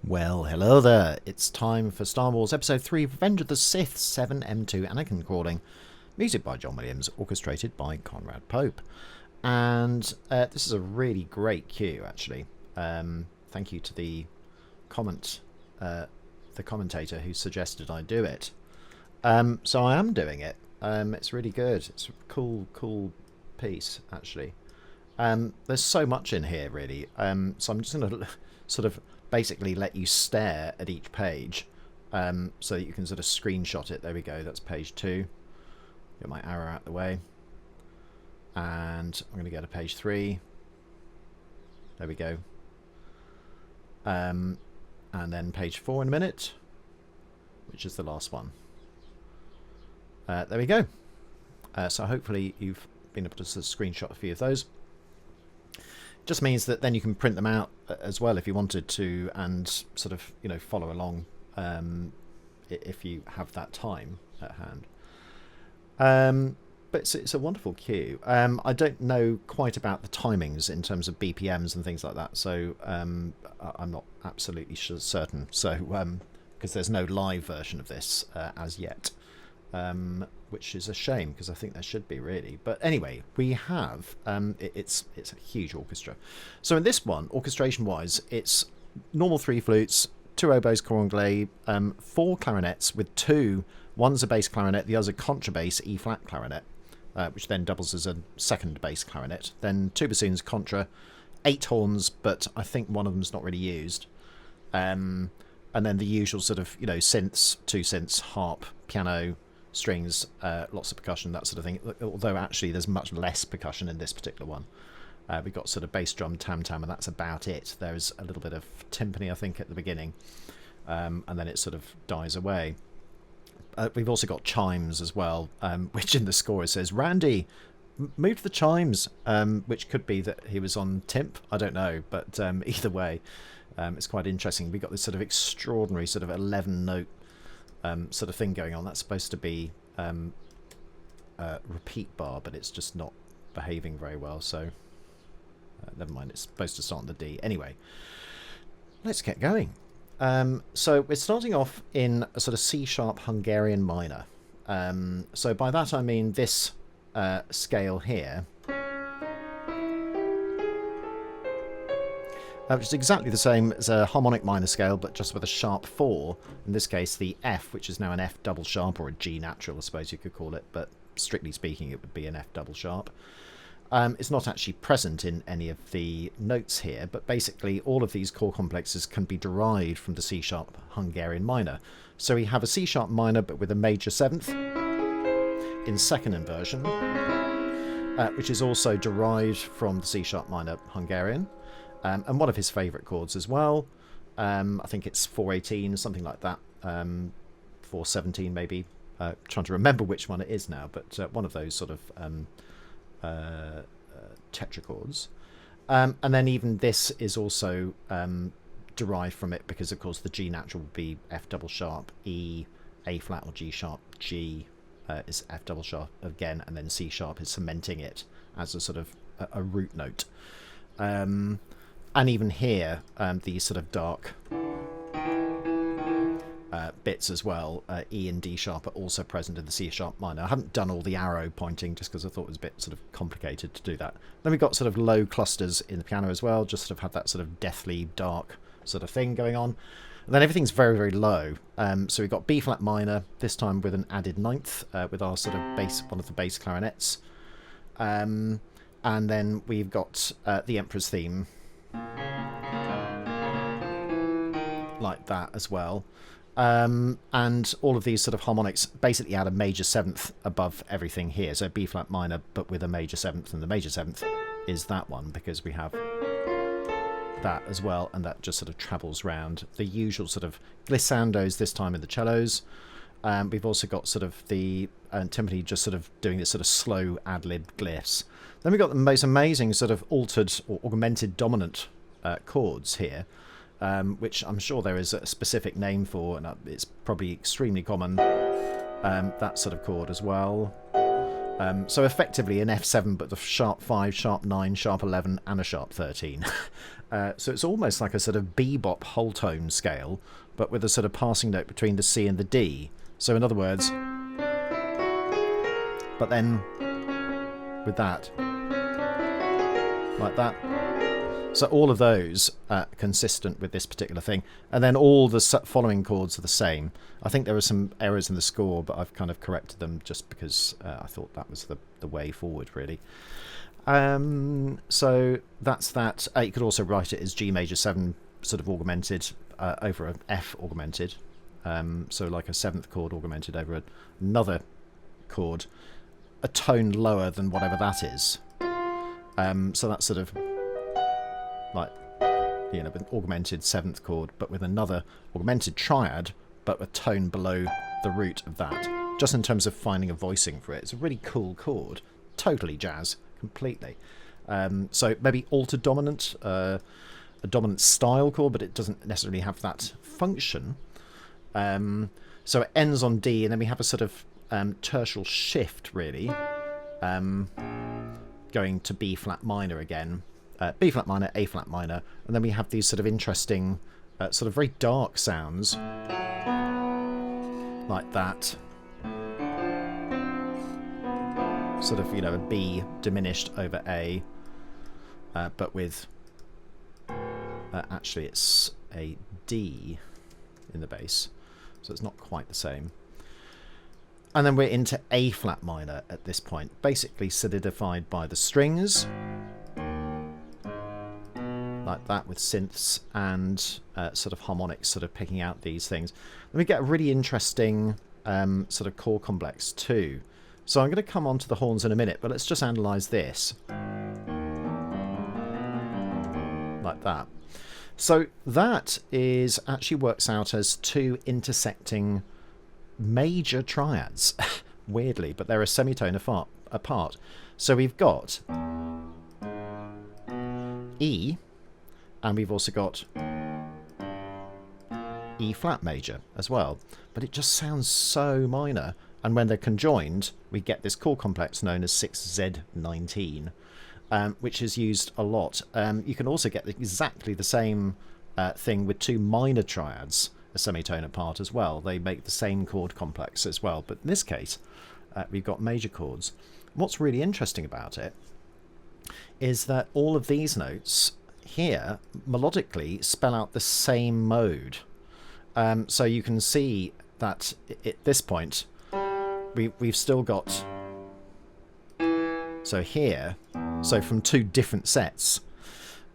Well, hello there. It's time for Star Wars Episode 3, Revenge of the Sith, 7M2 Anakin recording. Music by John Williams, orchestrated by Conrad Pope. And this is a really great cue, actually. Thank you to the commentator who suggested I do it. So I am doing it. It's really good. It's a cool piece, actually. There's so much in here, really. So I'm just going to sort of basically let you stare at each page so that you can sort of screenshot it. There we go. That's page 2. Get my arrow out of the way. And I'm going to go to page 3. There we go. And then page 4 in a minute, which is the last one. There we go. So hopefully you've been able to sort of screenshot a few of those. Just means that then you can print them out as well if you wanted to, and sort of, you know, follow along if you have that time at hand. But it's a wonderful cue. I don't know quite about the timings in terms of BPMs and things like that, so I'm not absolutely certain. So because there's no live version of this as yet. Which is a shame, because I think there should be, really. But anyway, we have it's a huge orchestra. So in this one, orchestration wise, it's normal 3 flutes, 2 oboes cor-anglais, 4 clarinets with 2. One's a bass clarinet, the other's a contrabass E flat clarinet, which then doubles as a second bass clarinet. Then 2 bassoons contra, 8 horns, but I think one of them's not really used. And then the usual sort of, you know, synths, 2 synths, harp, piano, strings, lots of percussion, that sort of thing, although actually there's much less percussion in this particular one. We've got sort of bass drum, tam-tam, and that's about it. There's a little bit of timpani, I think, at the beginning, and then it sort of dies away. We've also got chimes as well, which in the score it says, Randy, move the chimes, which could be that he was on timp, I don't know, but either way, it's quite interesting. We've got this sort of extraordinary sort of 11-note sort of thing going on. That's supposed to be repeat bar, but it's just not behaving very well, so never mind. It's supposed to start on the D. Anyway, let's get going. So we're starting off in a sort of C-sharp Hungarian minor. So by that I mean this scale here, which is exactly the same as a harmonic minor scale, but just with a sharp 4. In this case, the F, which is now an F double sharp, or a G natural, I suppose you could call it, but strictly speaking, it would be an F double sharp. It's not actually present in any of the notes here, but basically all of these chord complexes can be derived from the C-sharp Hungarian minor. So we have a C-sharp minor, but with a major 7th in second inversion, which is also derived from the C-sharp minor Hungarian. And one of his favourite chords as well. I think it's 418, something like that. 417 maybe. Trying to remember which one it is now, but one of those sort of tetrachords. And then even this is also derived from it, because of course the G natural would be F double sharp, E, A flat or G sharp, G is F double sharp again, and then C sharp is cementing it as a sort of a root note. And even here, these sort of dark bits as well, E and D sharp are also present in the C sharp minor. I haven't done all the arrow pointing just because I thought it was a bit sort of complicated to do that. Then we've got sort of low clusters in the piano as well, just sort of have that sort of deathly dark sort of thing going on. And then everything's very, very low. So we've got B flat minor, this time with an added 9th, with our sort of bass, one of the bass clarinets. And then we've got the Emperor's theme, like that as well. And all of these sort of harmonics basically add a major 7th above everything here. So B flat minor, but with a major 7th, and the major 7th is that one, because we have that as well, and that just sort of travels round. The usual sort of glissandos this time in the cellos. We've also got sort of the timpani just sort of doing this sort of slow ad-lib glyphs. Then we've got the most amazing sort of altered or augmented dominant chords here, which I'm sure there is a specific name for, and it's probably extremely common, that sort of chord as well. So effectively an F7, but the sharp 5, sharp 9, sharp 11, and a sharp 13. So it's almost like a sort of bebop whole tone scale, but with a sort of passing note between the C and the D. So in other words, but then with that, like that. So all of those are consistent with this particular thing. And then all the following chords are the same. I think there are some errors in the score, but I've kind of corrected them just because I thought that was the way forward, really. So that's that. You could also write it as G major 7 sort of augmented over an F augmented. So like a 7th chord augmented over another chord, a tone lower than whatever that is. So that's sort of like, you know, an augmented 7th chord, but with another augmented triad, but a tone below the root of that. Just in terms of finding a voicing for it. It's a really cool chord. Totally jazz, completely. So maybe altered dominant, a dominant style chord, but it doesn't necessarily have that function. So it ends on D, and then we have a sort of tertial shift, really, going to B flat minor again. B flat minor, A flat minor, and then we have these sort of interesting, sort of very dark sounds, like that. Sort of, you know, a B diminished over A, but with, actually it's a D in the bass, so it's not quite the same. And then we're into A flat minor at this point, basically solidified by the strings, like that, with synths and sort of harmonics sort of picking out these things. Then we get a really interesting sort of chord complex too. So I'm going to come on to the horns in a minute, but let's just analyse this. Like that. So that is actually works out as 2 intersecting major triads, weirdly, but they're a semitone apart. So we've got E, and we've also got E flat major as well, but it just sounds so minor, and when they're conjoined we get this chord complex known as 6Z19, which is used a lot. You can also get exactly the same thing with 2 minor triads a semitone apart as well. They make the same chord complex as well, but in this case we've got major chords. What's really interesting about it is that all of these notes here melodically spell out the same mode. So you can see that at this point we've still got, so here, so from 2 different sets,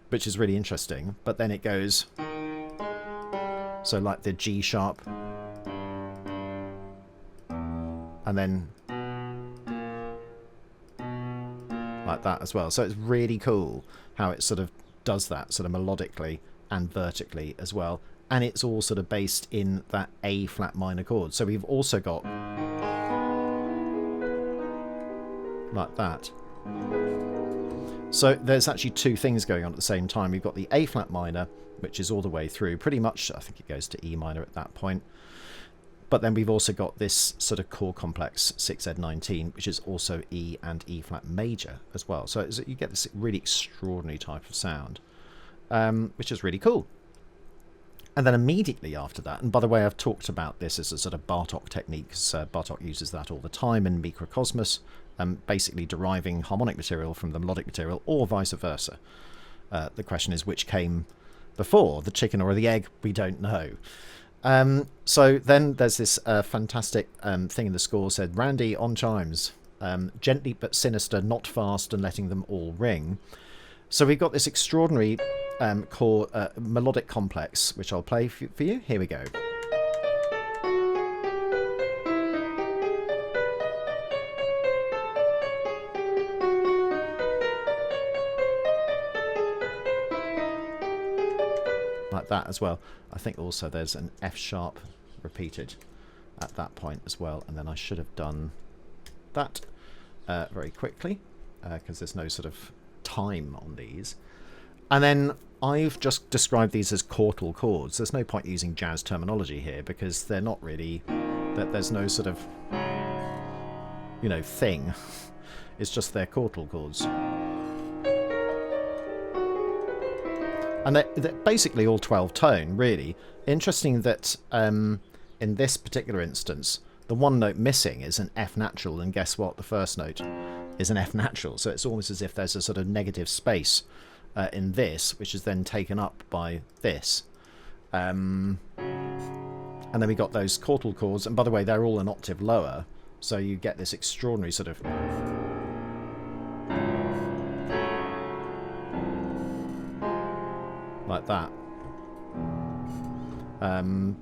which is really interesting, but then it goes, so like the G sharp, and then like that as well. So it's really cool how it sort of does that sort of melodically and vertically as well, and it's all sort of based in that A flat minor chord. So we've also got like that. So there's actually 2 things going on at the same time. We've got the A flat minor, which is all the way through pretty much, I think it goes to E minor at that point, but then we've also got this sort of chord complex 6Z19, which is also E and E flat major as well. So you get this really extraordinary type of sound, which is really cool. And then immediately after that, and by the way, I've talked about this as a sort of Bartok technique, because Bartok uses that all the time in Mikrokosmos, basically deriving harmonic material from the melodic material, or vice versa. The question is, which came before, the chicken or the egg? We don't know. So then there's this fantastic thing in the score said, Randy on chimes, gently but sinister, not fast, and letting them all ring. So we've got this extraordinary melodic complex, which I'll play for you. Here we go. Like that as well. I think also there's an F sharp repeated at that point as well, and then I should have done that very quickly because there's no sort of time on these. And then I've just described these as quartal chords. There's no point using jazz terminology here because they're not really, that there's no sort of, you know, thing. It's just their quartal chords. And they're basically all 12 tone, really. Interesting that in this particular instance, the one note missing is an F natural, and guess what? The first note is an F natural. So it's almost as if there's a sort of negative space in this, which is then taken up by this. And then we got those quartal chords, and by the way, they're all an octave lower, so you get this extraordinary sort of like that.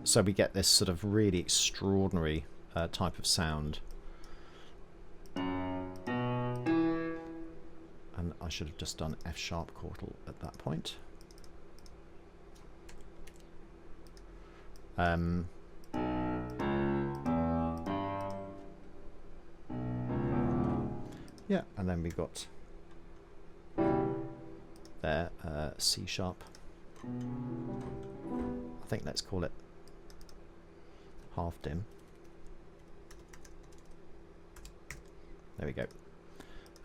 So we get this sort of really extraordinary type of sound. And I should have just done F sharp quartal at that point. Yeah, and then we got there C sharp. I think let's call it half dim. There we go,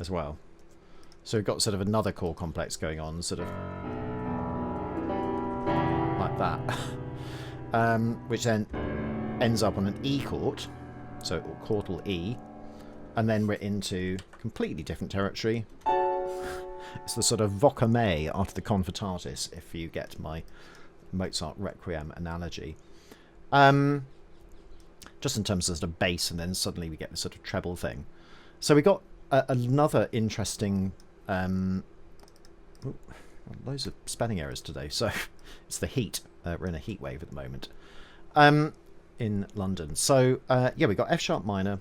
as well. So we've got sort of another chord complex going on, sort of like that, which then ends up on an E chord, so quartal E, and then we're into completely different territory. It's the sort of voca me after the confortatis, if you get my Mozart Requiem analogy. Just in terms of sort of bass, and then suddenly we get this sort of treble thing. So we got another interesting... loads of spelling errors today, so it's the heat. We're in a heat wave at the moment in London. So yeah, we got F sharp minor,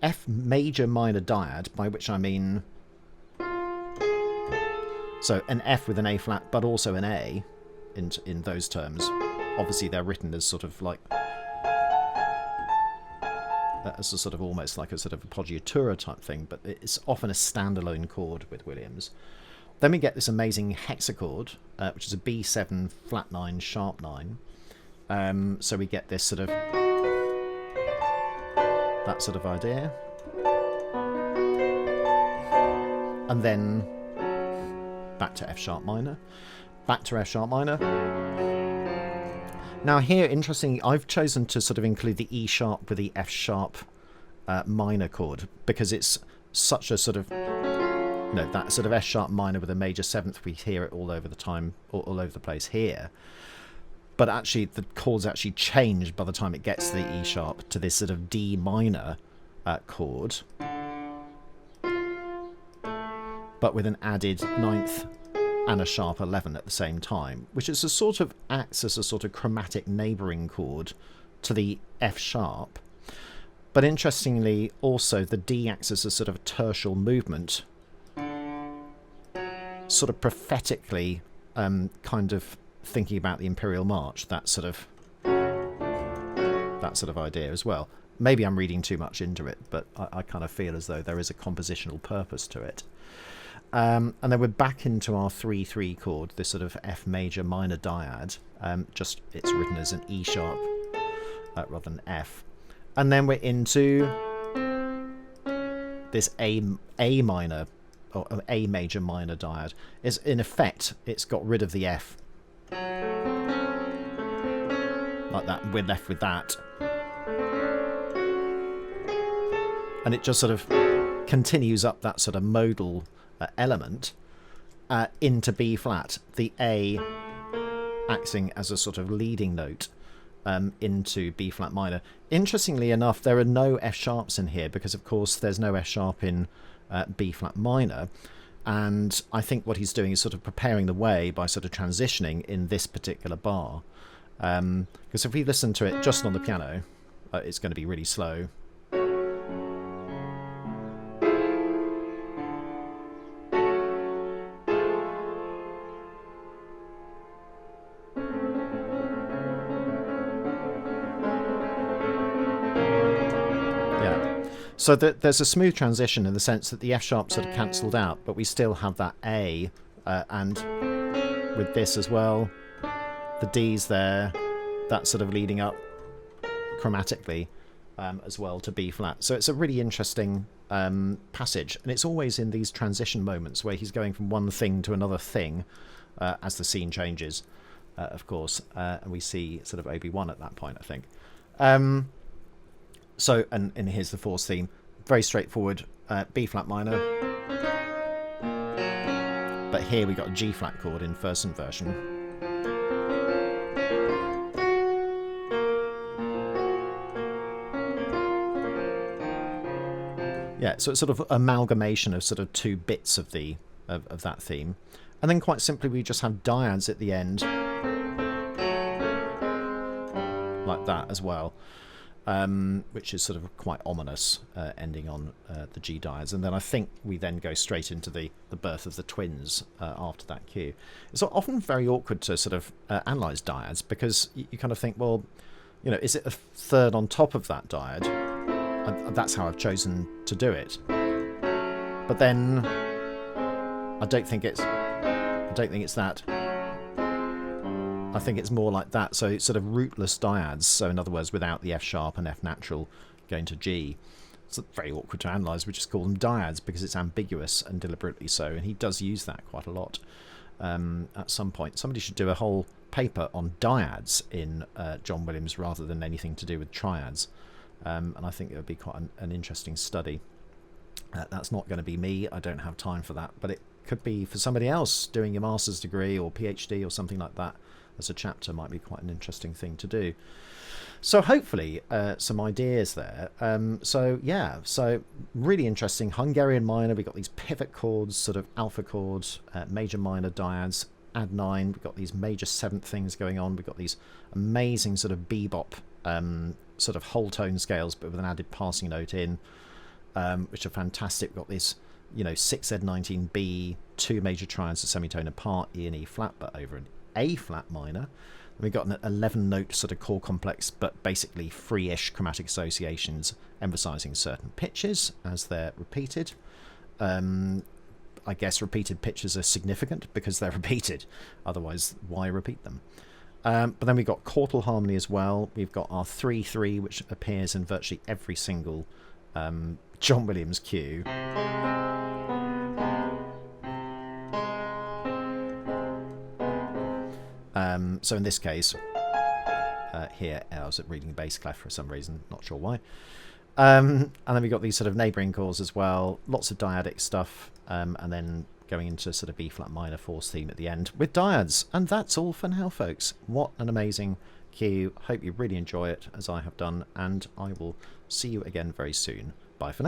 F major minor dyad, by which I mean so an F with an A flat, but also an A in those terms. Obviously, they're written as sort of like as a sort of almost like a sort of appoggiatura type thing, but it's often a standalone chord with Williams. Then we get this amazing hexachord, which is a B7 flat 9 sharp 9. So we get this sort of that sort of idea, and then back to F sharp minor, back to F sharp minor. Now here, interestingly, I've chosen to sort of include the E sharp with the F sharp minor chord, because it's such a sort of, you know, that sort of F sharp minor with a major seventh, we hear it all over the time, all over the place here. But actually, the chords actually change by the time it gets to the E sharp to this sort of D minor chord, but with an added ninth and a sharp 11 at the same time, which is a sort of acts as a sort of chromatic neighbouring chord to the F sharp. But interestingly, also the D acts as a sort of tertial movement, sort of prophetically, kind of thinking about the Imperial March, that sort of idea as well. Maybe I'm reading too much into it, but I kind of feel as though there is a compositional purpose to it. And then we're back into our 3/3 chord, this sort of F major minor dyad. Just it's written as an E sharp rather than F. And then we're into this A minor, or A major minor dyad. Is in effect, it's got rid of the F, like that. We're left with that, and it just sort of continues up that sort of modal element into B flat, the A acting as a sort of leading note into B flat minor. Interestingly enough, there are no F sharps in here, because of course there's no F sharp in B flat minor, and I think what he's doing is sort of preparing the way by sort of transitioning in this particular bar, because if we listen to it just on the piano, it's going to be really slow. So there's a smooth transition in the sense that the F sharp sort of cancelled out, but we still have that A, and with this as well, the D's there, that's sort of leading up chromatically as well to B flat. So it's a really interesting passage, and it's always in these transition moments where he's going from one thing to another thing as the scene changes, of course, and we see sort of Obi-Wan at that point, I think. So, and here's the Force theme, very straightforward, B flat minor, but here we got a G flat chord in first inversion. Yeah, so it's sort of amalgamation of sort of two bits of the of that theme, and then quite simply we just have dyads at the end, like that as well, which is sort of quite ominous, ending on the G dyads, and then I think we then go straight into the birth of the twins after that cue. It's often very awkward to sort of analyze dyads, because you kind of think, well, you know, is it a third on top of that dyad? That's how I've chosen to do it, but then I don't think it's that. I think it's more like that. So it's sort of rootless dyads. So in other words, without the F sharp and F natural going to G. It's very awkward to analyse. We just call them dyads because it's ambiguous, and deliberately so. And he does use that quite a lot. At some point, somebody should do a whole paper on dyads in John Williams rather than anything to do with triads. And I think it would be quite an interesting study. That's not going to be me. I don't have time for that. But it could be for somebody else doing a master's degree or PhD or something like that. As a chapter might be quite an interesting thing to do. So hopefully some ideas there. So yeah, so really interesting. Hungarian minor, we've got these pivot chords, sort of alpha chords, major minor dyads, add 9. We've got these major 7th things going on. We've got these amazing sort of bebop sort of whole tone scales, but with an added passing note in, which are fantastic. We've got this, you know, 6Z19B, 2 major triads, a semitone apart, E and E flat, but over an A flat minor. And we've got an 11 note sort of chord complex, but basically free-ish chromatic associations, emphasizing certain pitches as they're repeated. I guess repeated pitches are significant because they're repeated, otherwise why repeat them? But then we've got quartal harmony as well. We've got our 3-3, which appears in virtually every single John Williams cue. So in this case, here, I was reading bass clef for some reason, not sure why. And then we've got these sort of neighbouring chords as well, lots of dyadic stuff, and then going into sort of B flat minor Force theme at the end with dyads. And that's all for now, folks. What an amazing cue. Hope you really enjoy it, as I have done, and I will see you again very soon. Bye for now.